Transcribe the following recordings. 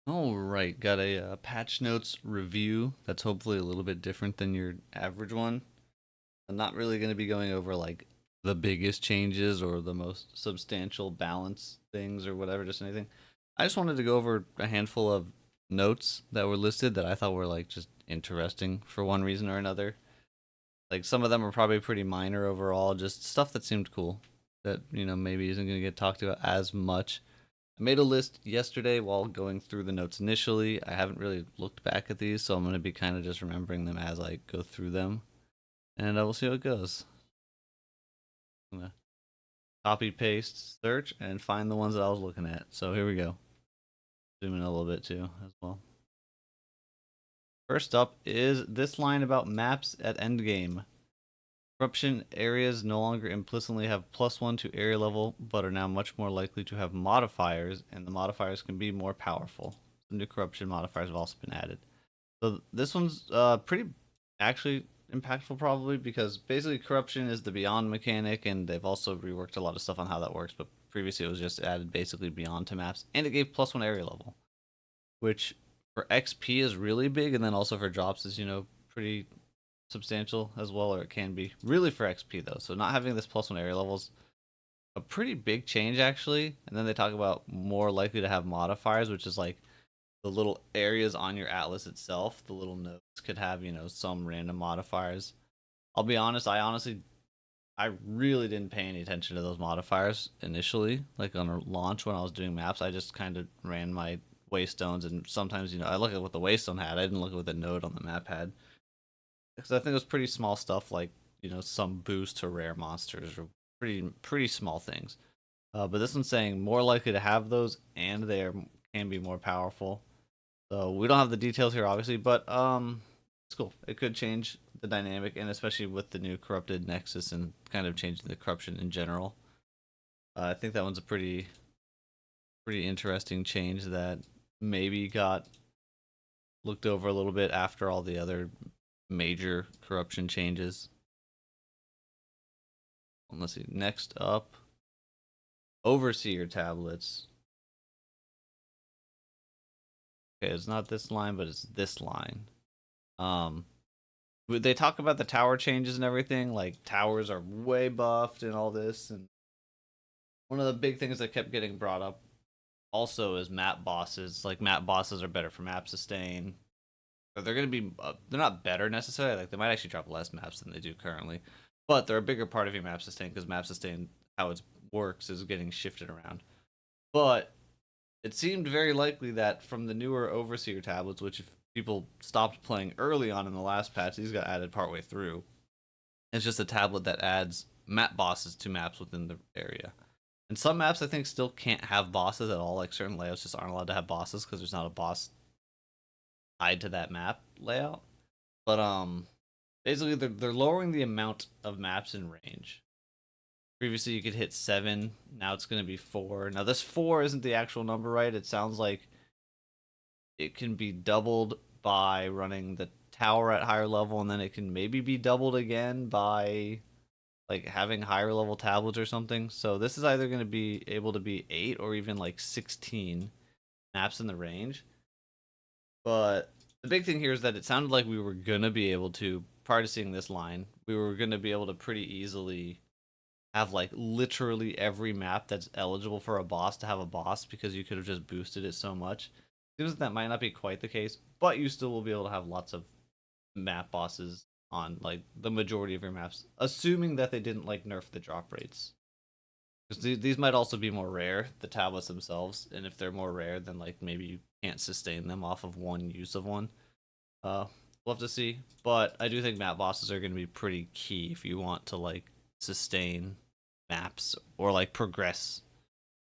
All right, got a patch notes review that's hopefully a little bit different than your average one. I'm not really going to be going over like the biggest changes or the most substantial balance things or whatever, just anything. I just wanted to go over a handful of notes that were listed that I thought were like just interesting for one reason or another. Like some of them are probably pretty minor overall, just stuff that seemed cool that, maybe isn't going to get talked about as much. I made a list yesterday while going through the notes initially. I haven't really looked back at these, so I'm going to be kind of just remembering them as I go through them. And we'll see how it goes. I'm going to copy, paste, search, and find the ones that I was looking at. So here we go. Zoom in a little bit too, as well. First up is this line about maps at endgame. Corruption areas no longer implicitly have +1 to area level, but are now much more likely to have modifiers, and the modifiers can be more powerful. The new corruption modifiers have also been added. So this one's pretty actually impactful probably because basically corruption is the beyond mechanic, and they've also reworked a lot of stuff on how that works. But previously it was just added basically beyond to maps, and it gave +1 area level, which for XP is really big, and then also for drops is pretty substantial as well, or it can be really for XP though. So not having this +1 area levels a pretty big change actually. And then they talk about more likely to have modifiers, which is like the little areas on your atlas itself, the little nodes could have, some random modifiers. I'll be honest, I really didn't pay any attention to those modifiers initially. Like on a launch when I was doing maps, I just kind of ran my waystones, and sometimes, I look at what the waystone had. I didn't look at what the node on the map had. Because I think it was pretty small stuff like, some boost to rare monsters or pretty small things. But this one's saying more likely to have those, and can be more powerful. So we don't have the details here, obviously, but it's cool. It could change the dynamic, and especially with the new corrupted nexus and kind of changing the corruption in general. I think that one's a pretty interesting change that maybe got looked over a little bit after all the other major corruption changes. Let's see. Next up, overseer tablets. Okay, it's not this line, but it's this line. Um, they talk about the tower changes and everything. Like towers are way buffed and all this. And one of the big things that kept getting brought up also is map bosses. Like map bosses are better for map sustain. But they're going to be they're not better necessarily. Like they might actually drop less maps than they do currently, but they're a bigger part of your map sustain because map sustain how it works is getting shifted around. But it seemed very likely that from the newer Overseer tablets, which if people stopped playing early on in the last patch, these got added partway through. It's just a tablet that adds map bosses to maps within the area. And some maps I think still can't have bosses at all. Like certain layouts just aren't allowed to have bosses because there's not a boss tied to that map layout. But basically they're lowering the amount of maps in range. Previously you could hit 7, now it's going to be 4. Now this 4 isn't the actual number, right? It sounds like it can be doubled by running the tower at higher level, and then it can maybe be doubled again by like having higher level tablets or something. So this is either going to be able to be 8 or even like 16 maps in the range. But the big thing here is that it sounded like we were going to be able to, prior to seeing this line, we were going to be able to pretty easily have like literally every map that's eligible for a boss to have a boss because you could have just boosted it so much. Seems that might not be quite the case, but you still will be able to have lots of map bosses on like the majority of your maps, assuming that they didn't like nerf the drop rates. Because these might also be more rare, the tablets themselves, and if they're more rare, then like maybe you can't sustain them off of one use of one. We'll have to see, but I do think map bosses are going to be pretty key if you want to like sustain maps or like progress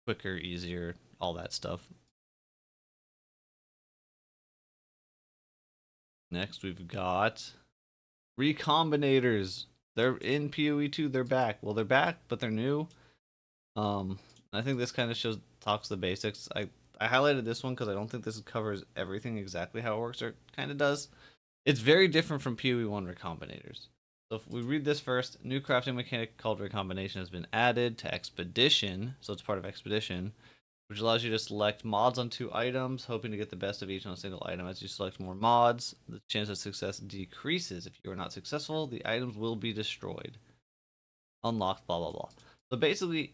quicker, easier, all that stuff. Next, we've got Recombinators. They're in PoE2. They're back. Well, they're back, but they're new. I think this kind of shows talks the basics. I highlighted this one because I don't think this covers everything exactly how it works, or it kind of does. It's very different from PoE1 Recombinators. So if we read this first, new crafting mechanic called Recombination has been added to Expedition, so it's part of Expedition, which allows you to select mods on 2 items, hoping to get the best of each on a single item. As you select more mods, the chance of success decreases. If you are not successful, the items will be destroyed. Unlocked, blah, blah, blah. So basically,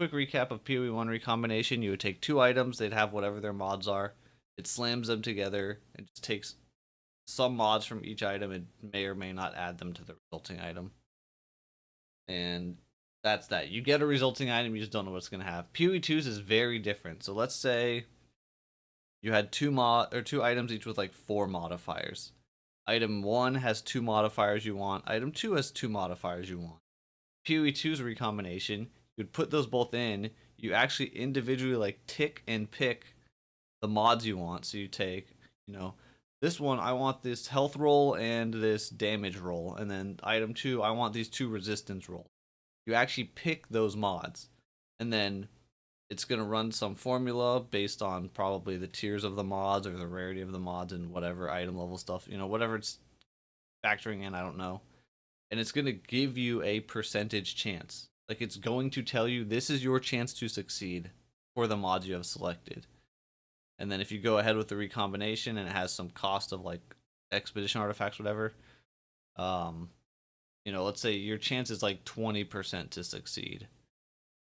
quick recap of PoE1 recombination. You would take 2 items, they'd have whatever their mods are. It slams them together and just takes some mods from each item and may or may not add them to the resulting item. And that's that. You get a resulting item, you just don't know what it's going to have. PoE2's is very different. So let's say you had 2 items each with like 4 modifiers. Item 1 has 2 modifiers you want. Item 2 has 2 modifiers you want. PoE2's recombination, you'd put those both in. You actually individually like tick and pick the mods you want. So you take, you know, this one, I want this health roll and this damage roll. And then item 2, I want these 2 resistance rolls. You actually pick those mods. And then it's going to run some formula based on probably the tiers of the mods or the rarity of the mods and whatever item level stuff, you know, whatever it's factoring in, I don't know. And it's going to give you a percentage chance. Like, it's going to tell you this is your chance to succeed for the mods you have selected. And then if you go ahead with the recombination and it has some cost of like expedition artifacts, whatever, you know, let's say your chance is like 20% to succeed.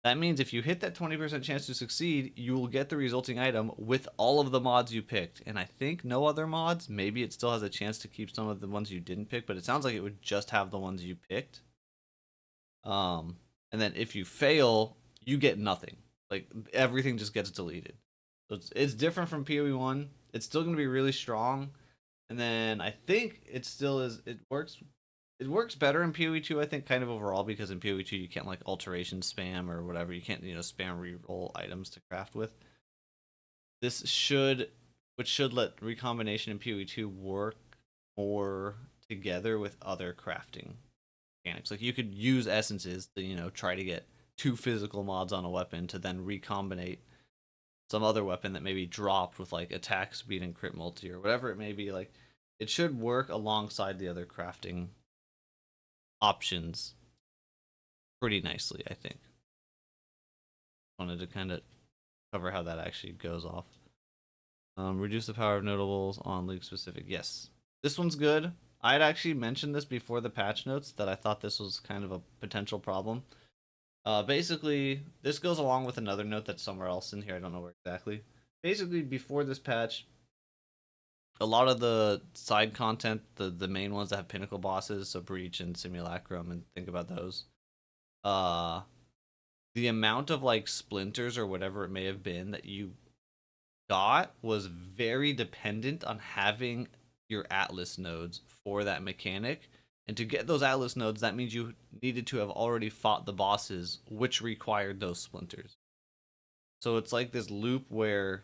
That means if you hit that 20% chance to succeed, you will get the resulting item with all of the mods you picked. And I think no other mods. Maybe it still has a chance to keep some of the ones you didn't pick, but it sounds like it would just have the ones you picked. And then if you fail, you get nothing. Like, everything just gets deleted. So it's different from PoE1. It's still going to be really strong. And then I think it still is. It works better in PoE2, I think, kind of overall, because in PoE2 you can't like alteration spam or whatever. You can't, you know, spam reroll items to craft with. Which should let recombination in PoE2 work more together with other crafting mechanics. Like, you could use essences to, you know, try to get 2 physical mods on a weapon to then recombinate some other weapon that maybe dropped with like attack speed and crit multi or whatever it may be. Like, it should work alongside the other crafting options pretty nicely, I think. Wanted to kind of cover how that actually goes off. Reduce the power of notables on league specific. Yes, this one's good. I had actually mentioned this before the patch notes that I thought this was kind of a potential problem. Basically, this goes along with another note that's somewhere else in here. I don't know where exactly. Basically, before this patch, a lot of the side content, the main ones that have pinnacle bosses, so Breach and Simulacrum, and think about those. The amount of like splinters or whatever it may have been that you got was very dependent on having your Atlas nodes for that mechanic. And to get those Atlas nodes, that means you needed to have already fought the bosses, which required those splinters. So it's like this loop where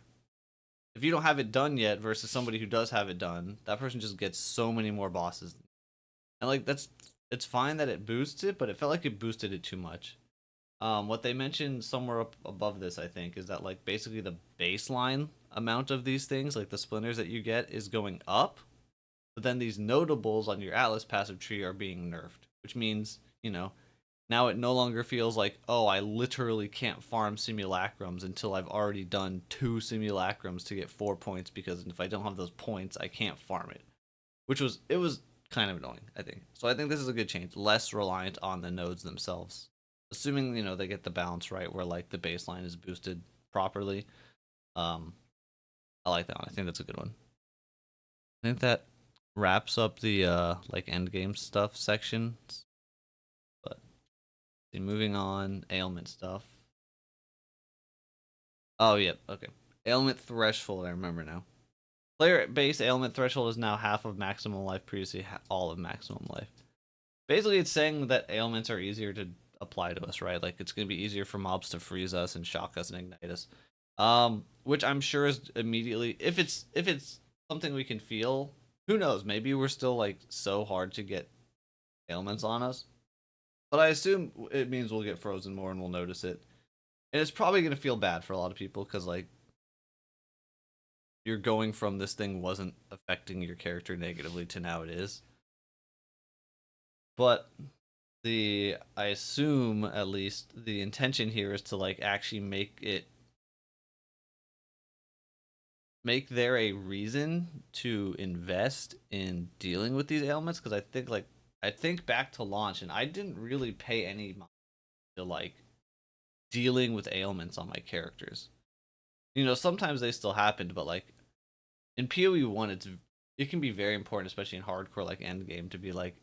if you don't have it done yet versus somebody who does have it done, that person just gets so many more bosses. And like, it's fine that it boosts it, but it felt like it boosted it too much. What they mentioned somewhere up above this, I think, is that like basically the baseline amount of these things, like the splinters that you get, is going up, but then these notables on your Atlas passive tree are being nerfed, which means, you know, now it no longer feels like, oh, I literally can't farm simulacrums until I've already done 2 simulacrums to get 4 points, because if I don't have those points, I can't farm it. It was kind of annoying, I think. So I think this is a good change, less reliant on the nodes themselves. Assuming, you know, they get the balance right where like the baseline is boosted properly. I like that one. I think that's a good one. I think that wraps up the like end game stuff section. But moving on, ailment stuff. Oh, yep, okay. Ailment threshold, I remember now. Player base ailment threshold is now half of maximum life, previously all of maximum life. Basically, it's saying that ailments are easier to apply to us, right? Like, it's going to be easier for mobs to freeze us and shock us and ignite us. Which I'm sure is immediately, if it's something we can feel, who knows? Maybe we're still like so hard to get ailments on us. But I assume it means we'll get frozen more and we'll notice it. And it's probably going to feel bad for a lot of people because, like, you're going from this thing wasn't affecting your character negatively to now it is. But I assume, at least, the intention here is to like actually make it make there a reason to invest in dealing with these ailments, because I think back to launch and I didn't really pay any mind to like dealing with ailments on my characters. You know, sometimes they still happened, but like in PoE1, it can be very important, especially in hardcore like endgame, to be like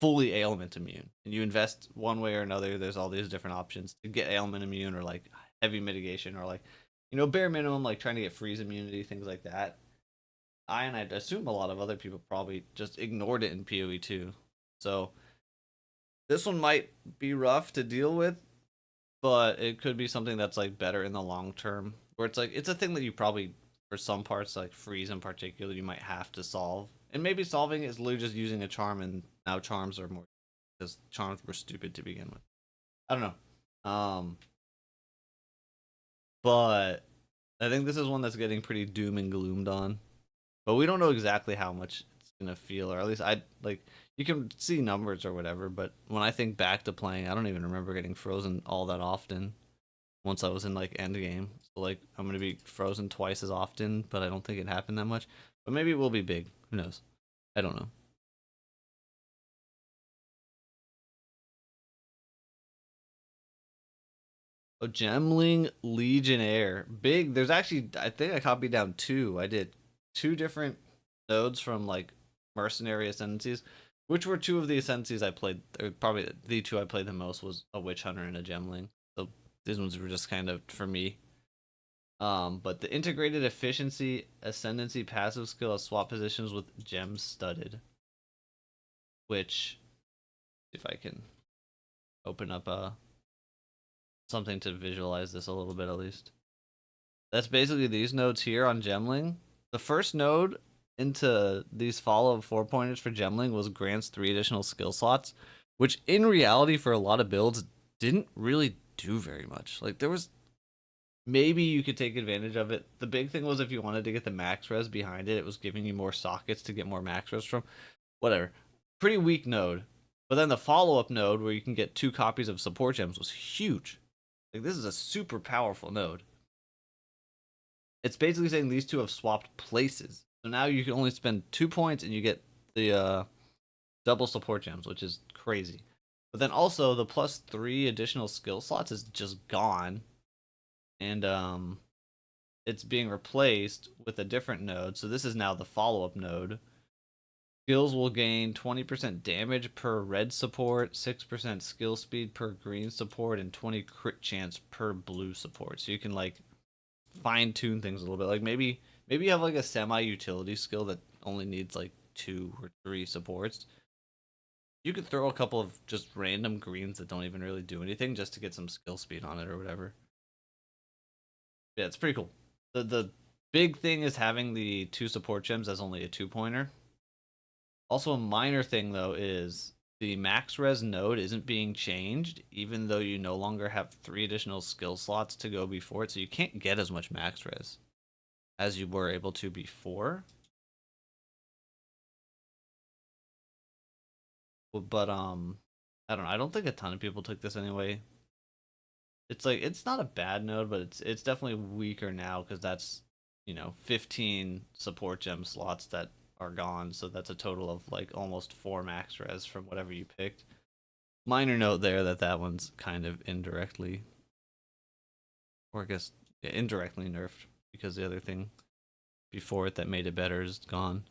fully ailment immune. And you invest one way or another. There's all these different options to get ailment immune or like heavy mitigation or like, you know, bare minimum like trying to get freeze immunity, things like that. I'd assume a lot of other people probably just ignored it in PoE2. So this one might be rough to deal with, but it could be something that's like better in the long term. Where it's like it's a thing that you probably for some parts like freeze in particular you might have to solve. And maybe solving is literally just using a charm, and now charms are more because charms were stupid to begin with. I don't know. But I think this is one that's getting pretty doom and gloomed on. But we don't know exactly how much it's gonna feel, or at least I like you can see numbers or whatever, but when I think back to playing, I don't even remember getting frozen all that often once I was in like end game. So like I'm gonna be frozen twice as often, but I don't think it happened that much. But maybe it will be big. Who knows? I don't know. Oh, Gemling Legionnaire. Big. There's actually I think I copied down two. I did two different nodes from like mercenary ascendancies, which were two of the ascendancies I played, or probably the two I played the most was a Witchhunter and a Gemling. So these ones were just kind of for me. But the integrated efficiency ascendancy passive skill has swap positions with gems studded, which if I can open up something to visualize this a little bit at least. That's basically these nodes here on Gemling. The first node into these follow 4 pointers for Gemling was grants 3 additional skill slots, which in reality for a lot of builds didn't really do very much. Like there was maybe you could take advantage of it. The big thing was if you wanted to get the max res behind it, it was giving you more sockets to get more max res from. Whatever. Pretty weak node. But then the follow-up node where you can get 2 copies of support gems was huge. Like this is a super powerful node. It's basically saying these two have swapped places. So now you can only spend 2 points and you get the double support gems, which is crazy. But then also the +3 additional skill slots is just gone. And it's being replaced with a different node. So this is now the follow-up node. Skills will gain 20% damage per red support, 6% skill speed per green support, and 20 crit chance per blue support. So you can like fine tune things a little bit. Like maybe you have like a semi utility skill that only needs like 2 or 3 supports. You could throw a couple of just random greens that don't even really do anything just to get some skill speed on it or whatever. Yeah, it's pretty cool. The big thing is having the 2 support gems as only a 2 pointer. Also, a minor thing though is the max res node isn't being changed, even though you no longer have 3 additional skill slots to go before it, so you can't get as much max res as you were able to before. But I don't know. I don't think a ton of people took this anyway. It's like it's not a bad node, but it's definitely weaker now because that's 15 support gem slots that are gone. So that's a total of like almost 4 max res from whatever you picked. Minor note there that one's kind of indirectly, or I guess indirectly nerfed because the other thing before it that made it better is gone.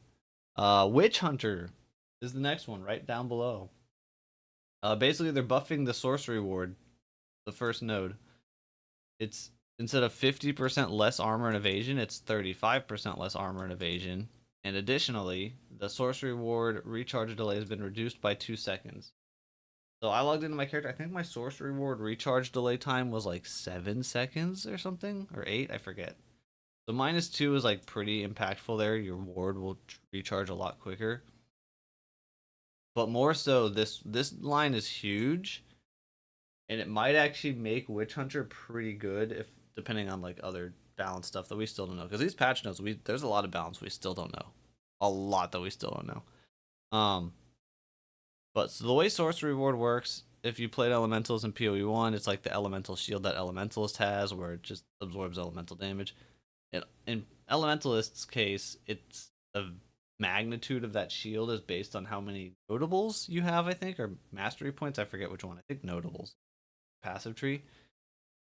Witchhunter is the next one right down below. Basically they're buffing the sorcery ward, the first node. It's instead of 50% less armor and evasion, it's 35% less armor and evasion. And additionally, the sorcery ward recharge delay has been reduced by 2 seconds. So I logged into my character. I think my sorcery ward recharge delay time was like 7 seconds or something, or 8, I forget. So -2 is like pretty impactful there. Your ward will recharge a lot quicker. But more so, this line is huge, and it might actually make Witchhunter pretty good if depending on like other balance stuff that we still don't know. Because these patch notes, there's a lot of balance we still don't know, a lot that we still don't know. But so the way sorcery ward works, if you played elementals in PoE1, it's like the elemental shield that elementalist has, where it just absorbs elemental damage. In Elementalist's case, it's the magnitude of that shield is based on how many notables you have, I think, or mastery points. I forget which one. I think notables. Passive tree.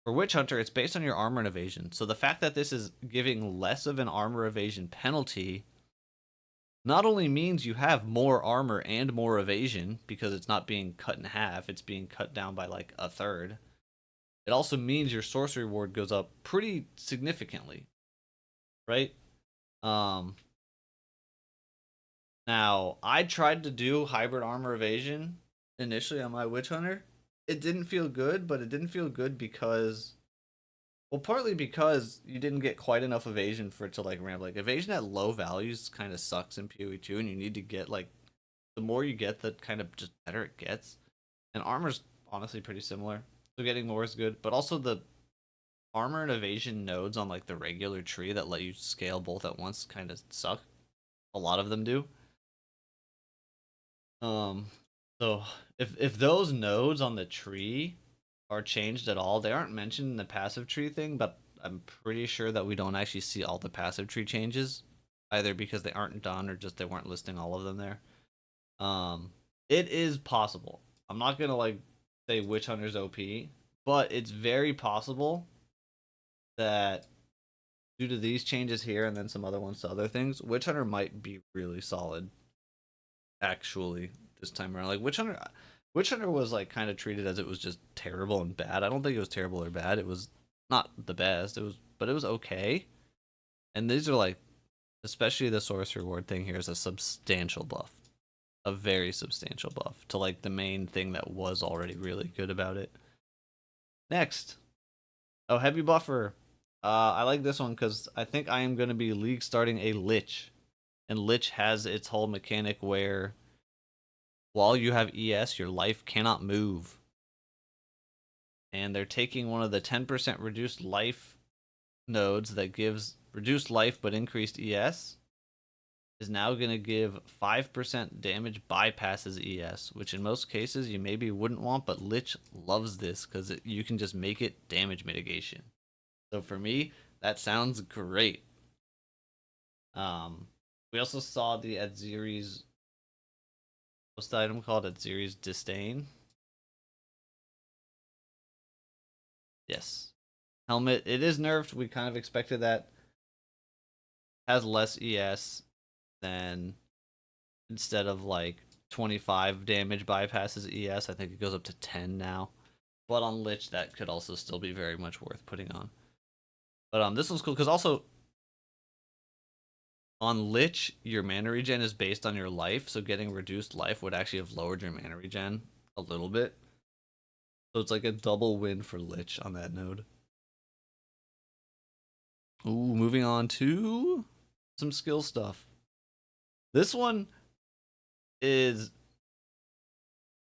For Witchhunter, it's based on your armor and evasion. So the fact that this is giving less of an armor evasion penalty not only means you have more armor and more evasion because it's not being cut in half, it's being cut down by like a third. It also means your sorcery ward goes up pretty significantly, right? Um, Now, I tried to do hybrid armor evasion initially on my Witchhunter. It didn't feel good, but it didn't feel good because, well, partly because you didn't get quite enough evasion for it to like ramp. Like evasion at low values kind of sucks in PoE2, and you need to get like the more you get, the kind of just better it gets. And armor's honestly pretty similar, so getting more is good. But also the armor and evasion nodes on like the regular tree that let you scale both at once kind of suck. A lot of them do. Um, so if those nodes on the tree are changed at all, they aren't mentioned in the passive tree thing, but I'm pretty sure that we don't actually see all the passive tree changes, either because they aren't done or just they weren't listing all of them there. Um, it is possible. I'm not gonna like say Witch Hunter's OP, but it's very possible that due to these changes here and then some other ones to other things, Witch Hunter might be really solid actually this time around. Like Witch Hunter was like kind of treated as it was just terrible and bad. I don't think it was terrible or bad. It was not the best. But it was okay. And these are like, especially the Sorcerer Ward thing here is a substantial buff, a very substantial buff to like the main thing that was already really good about it. Next, oh, heavy buffer. I like this one because I think I am going to be league starting a Lich, and Lich has its whole mechanic where while you have ES, your life cannot move. And they're taking one of the 10% reduced life nodes that gives reduced life but increased ES, is now going to give 5% damage bypasses ES, which in most cases you maybe wouldn't want, but Lich loves this because you can just make it damage mitigation. So for me, that sounds great. We also saw the Adziri's, what's the item called? Adziri's Disdain. Yes. Helmet, it is nerfed. We kind of expected that. Has less ES than, instead of like 25 damage bypasses ES, I think it goes up to 10 now. But on Lich, that could also still be very much worth putting on. But this was cool because also on Lich, your mana regen is based on your life, so getting reduced life would actually have lowered your mana regen a little bit. So it's like a double win for Lich on that node. Ooh, moving on to some skill stuff. This one is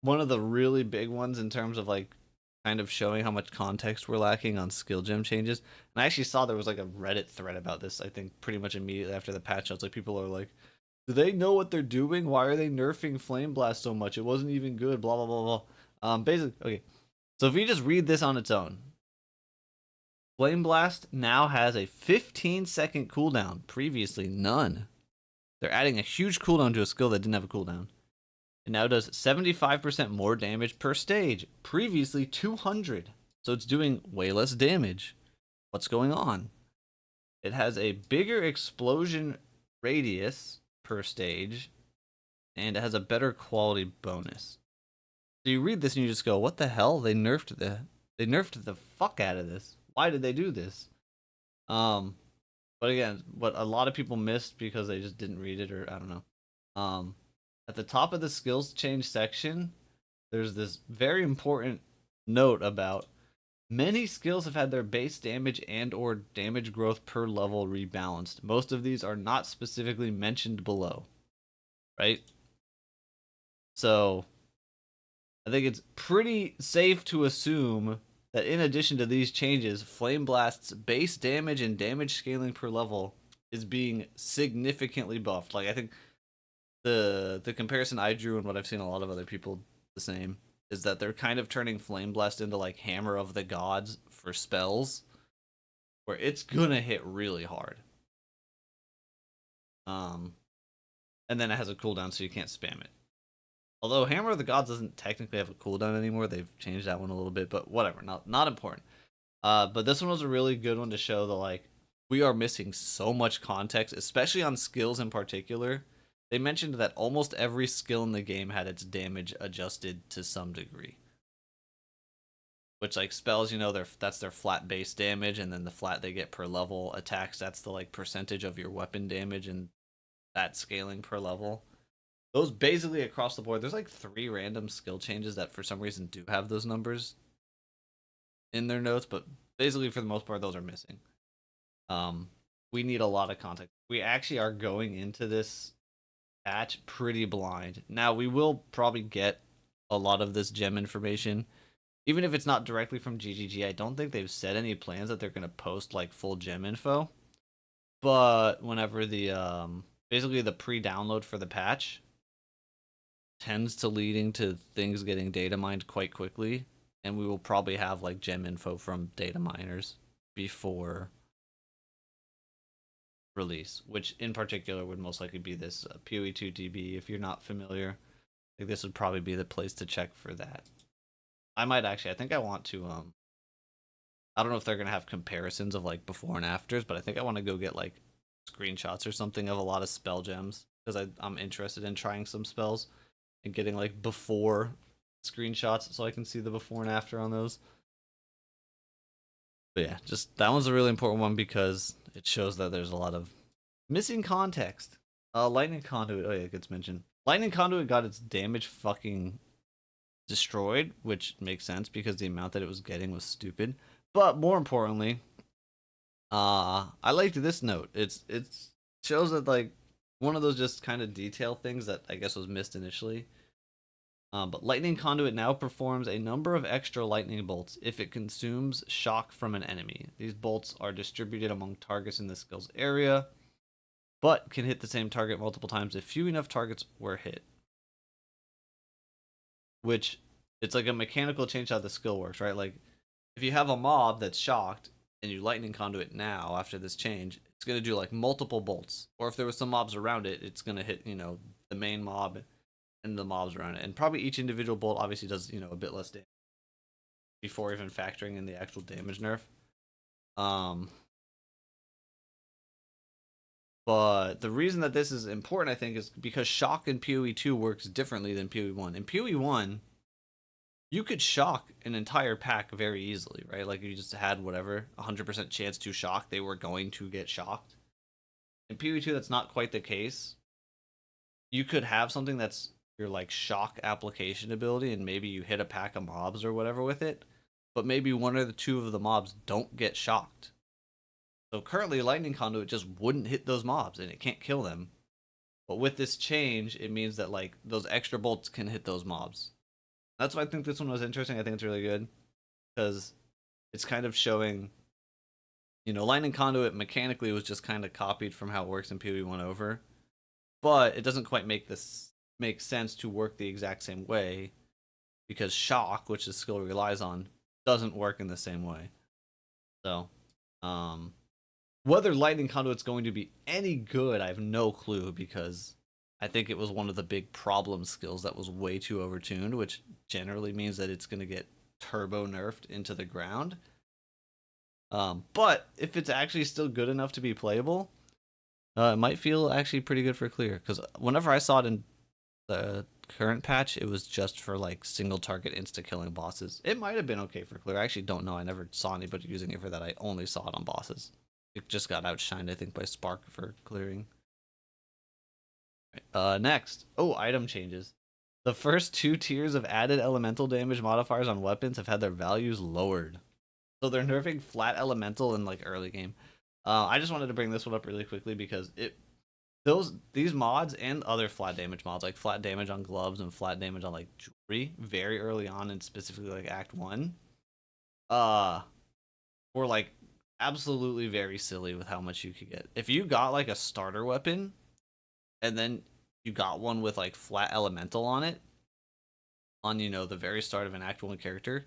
one of the really big ones in terms of like kind of showing how much context we're lacking on skill gem changes. And I actually saw there was like a Reddit thread about this, I think pretty much immediately after the patch notes. Like people are like, do they know what they're doing? Why are they nerfing Flameblast so much? It wasn't even good, blah blah blah blah. Basically, okay. So if you just read this on its own, Flameblast now has a 15-second cooldown. Previously, none. They're adding a huge cooldown to a skill that didn't have a cooldown. It now does 75% more damage per stage. Previously 200. So it's doing way less damage. What's going on? It has a bigger explosion radius per stage, and it has a better quality bonus. So you read this and you just go, what the hell? They nerfed the fuck out of this. Why did they do this? But again, what a lot of people missed because they just didn't read it, or I don't know. At the top of the skills change section, there's this very important note about many skills have had their base damage and or damage growth per level rebalanced. Most of these are not specifically mentioned below, right? So I think it's pretty safe to assume that in addition to these changes, Flame Blast's base damage and damage scaling per level is being significantly buffed. Like I think the comparison I drew and what I've seen a lot of other people the same is that they're kind of turning Flame Blast into like Hammer of the Gods for spells. where it's gonna hit really hard. And then it has a cooldown, so you can't spam it. Although Hammer of the Gods doesn't technically have a cooldown anymore, they've changed that one a little bit, but whatever, not important. But this one was a really good one to show that like we are missing so much context, especially on skills in particular. They mentioned that almost every skill in the game had its damage adjusted to some degree. Which like spells, that's their flat base damage, and then the flat they get per level. Attacks, that's the like percentage of your weapon damage, and that scaling per level. Those basically across the board. There's like 3 random skill changes that for some reason do have those numbers in their notes, but basically for the most part those are missing. We need a lot of context. We actually are going into this patch pretty blind. Now we will probably get a lot of this gem information, even if it's not directly from GGG. I don't think they've said any plans that they're gonna post like full gem info. But whenever the basically the pre-download for the patch tends to leading to things getting data mined quite quickly, and we will probably have like gem info from data miners before release, which in particular would most likely be this PoE2 DB. If you're not familiar, I think this would probably be the place to check for that. I might actually, I think I want to I don't know if they're gonna have comparisons of like before and afters, but I think I want to go get like screenshots or something of a lot of spell gems, because I'm interested in trying some spells and getting like before screenshots so I can see the before and after on those. But yeah, just that one's a really important one because it shows that there's a lot of missing context. Lightning Conduit, oh yeah, it gets mentioned. Lightning Conduit got its damage fucking destroyed, which makes sense because the amount that it was getting was stupid. But more importantly, I liked this note. It shows that like one of those just kind of detail things that I guess was missed initially. But Lightning Conduit now performs a number of extra lightning bolts if it consumes shock from an enemy. These bolts are distributed among targets in the skill's area, but can hit the same target multiple times if few enough targets were hit. Which, it's like a mechanical change how the skill works, right? Like, if you have a mob that's shocked and you Lightning Conduit now after this change, it's going to do like multiple bolts. Or if there was some mobs around it, it's going to hit, the main mob and the mobs around it. And probably each individual bolt obviously does, a bit less damage before even factoring in the actual damage nerf. But the reason that this is important, I think, is because shock in PoE2 works differently than PoE1. In PoE1, you could shock an entire pack very easily, right? Like you just had whatever 100% chance to shock, they were going to get shocked. In PoE2, that's not quite the case. You could have something that's your like shock application ability, and maybe you hit a pack of mobs or whatever with it, but maybe one or the two of the mobs don't get shocked. So currently, Lightning Conduit just wouldn't hit those mobs, and it can't kill them. But with this change, it means that like those extra bolts can hit those mobs. That's why I think this one was interesting. I think it's really good because it's kind of showing, Lightning Conduit mechanically was just kind of copied from how it works in PoE1 over, but it doesn't quite make sense to work the exact same way because shock, which the skill relies on, doesn't work in the same way. So, whether Lightning Conduit's going to be any good, I have no clue because I think it was one of the big problem skills that was way too overtuned, which generally means that it's going to get turbo nerfed into the ground. But if it's actually still good enough to be playable, it might feel actually pretty good for clear. Because whenever I saw it in the current patch, it was just for like single target insta killing bosses. It might have been okay for clear. I actually don't know. I never saw anybody using it for that. I only saw it on bosses. It just got outshined, I think, by Spark for clearing. Next. Oh, item changes. The first 2 tiers of added elemental damage modifiers on weapons have had their values lowered. So they're nerfing flat elemental in like early game. I just wanted to bring this one up really quickly because these mods and other flat damage mods, like flat damage on gloves and flat damage on like jewelry, very early on and specifically like Act 1, were like absolutely very silly with how much you could get. If you got like a starter weapon and then you got one with like flat elemental on it, on the very start of an Act 1 character,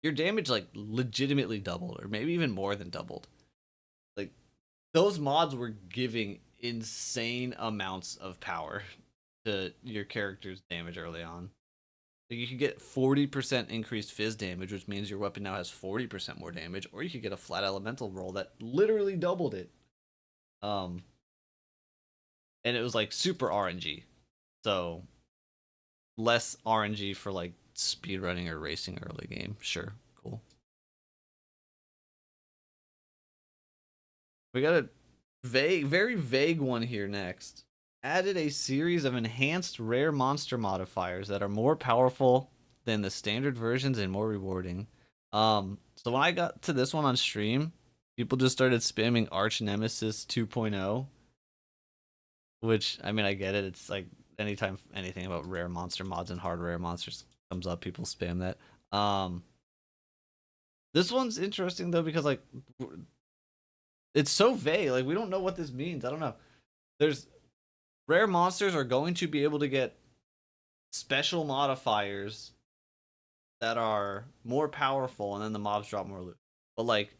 your damage like legitimately doubled, or maybe even more than doubled. those mods were giving insane amounts of power to your character's damage early on. Like you could get 40% increased fizz damage, which means your weapon now has 40% more damage, or you could get a flat elemental roll that literally doubled it. Um, and it was like super RNG, so less RNG for like speedrunning or racing early game. Sure, cool. We got a very vague one here next. Added a series of enhanced rare monster modifiers that are more powerful than the standard versions and more rewarding. So when I got to this one on stream, people just started spamming Arch Nemesis 2.0, which I mean I get it. It's like anytime anything about rare monster mods and hard rare monsters comes up, people spam that. This one's interesting though because like it's so vague. Like we don't know what this means. I don't know. There's rare monsters are going to be able to get special modifiers that are more powerful, and then the mobs drop more loot. But like,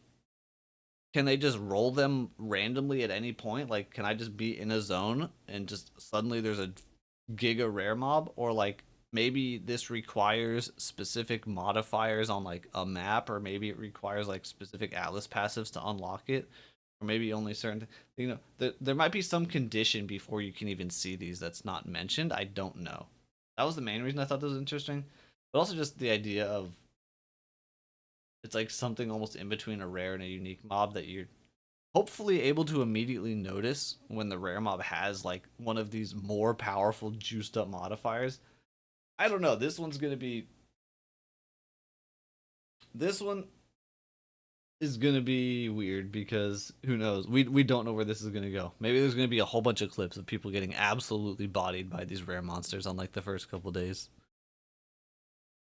can they just roll them randomly at any point? Like, can I just be in a zone and just suddenly there's a giga rare mob? Or like, maybe this requires specific modifiers on like a map, or maybe it requires like specific Atlas passives to unlock it, or maybe only certain. You know, there might be some condition before you can even see these that's not mentioned. I don't know. That was the main reason I thought this was interesting, but also just the idea of it's like something almost in between a rare and a unique mob that you're hopefully able to immediately notice when the rare mob has like one of these more powerful juiced up modifiers. I don't know. This one is gonna be weird because who knows? We don't know where this is gonna go. Maybe there's gonna be a whole bunch of clips of people getting absolutely bodied by these rare monsters on like the first couple days.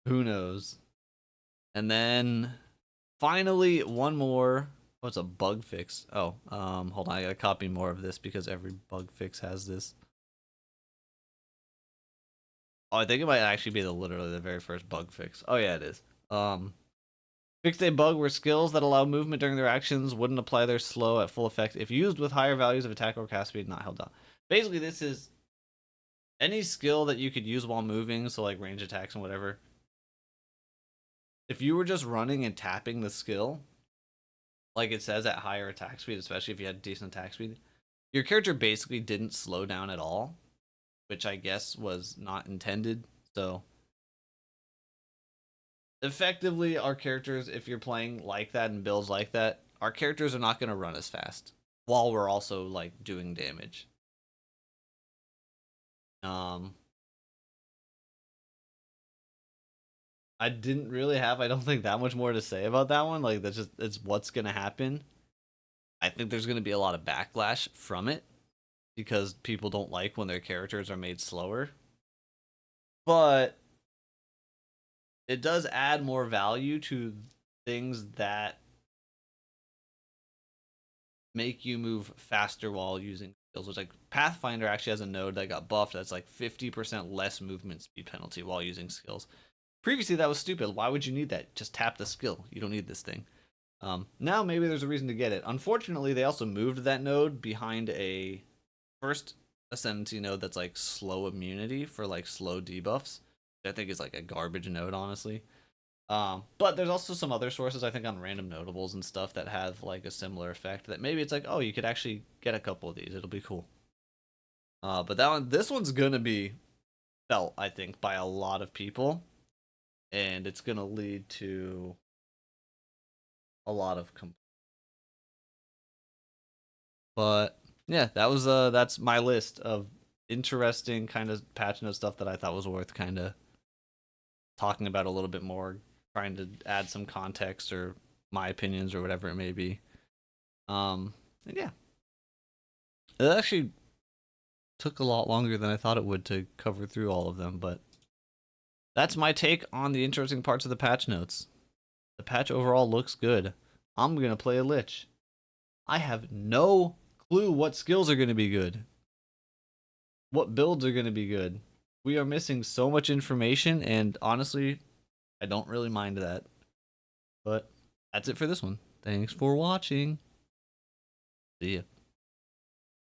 Who knows? And then finally one more. Oh, it's a bug fix. Oh, hold on, I gotta copy more of this because every bug fix has this. Oh, I think it might actually be literally the very first bug fix. Oh yeah, it is. Fixed a bug where skills that allow movement during their actions wouldn't apply their slow at full effect if used with higher values of attack or cast speed not held down. Basically, this is any skill that you could use while moving, so like range attacks and whatever. If you were just running and tapping the skill, like it says at higher attack speed, especially if you had decent attack speed, your character basically didn't slow down at all, which I guess was not intended. So effectively our characters, if you're playing like that and builds like that, our characters are not going to run as fast while we're also like doing damage. um I didn't really have, I don't think, that much more to say about that one. Like that's just, it's what's going to happen. I think there's going to be a lot of backlash from it because people don't like when their characters are made slower, but it does add more value to things that make you move faster while using skills. Which like Pathfinder actually has a node that got buffed that's like 50% less movement speed penalty while using skills. Previously that was stupid. Why would you need that? Just tap the skill. You don't need this thing. Now maybe there's a reason to get it. Unfortunately, they also moved that node behind a first ascendancy node that's like slow immunity for like slow debuffs. Which I think is like a garbage node, honestly. But there's also some other sources, I think, on random notables and stuff that have like a similar effect. That maybe it's like, oh, you could actually get a couple of these. It'll be cool. But this one's gonna be felt, I think, by a lot of people, and it's gonna lead to a lot of. But yeah, that's my list of interesting kind of patch note stuff that I thought was worth kind of talking about a little bit more, trying to add some context or my opinions or whatever it may be. And yeah, it actually took a lot longer than I thought it would to cover through all of them, but that's my take on the interesting parts of the patch notes. The patch overall looks good. I'm gonna play a Lich. I have no clue what skills are gonna be good, what builds are gonna be good. We are missing so much information, and honestly, I don't really mind that. But that's it for this one. Thanks for watching. See ya.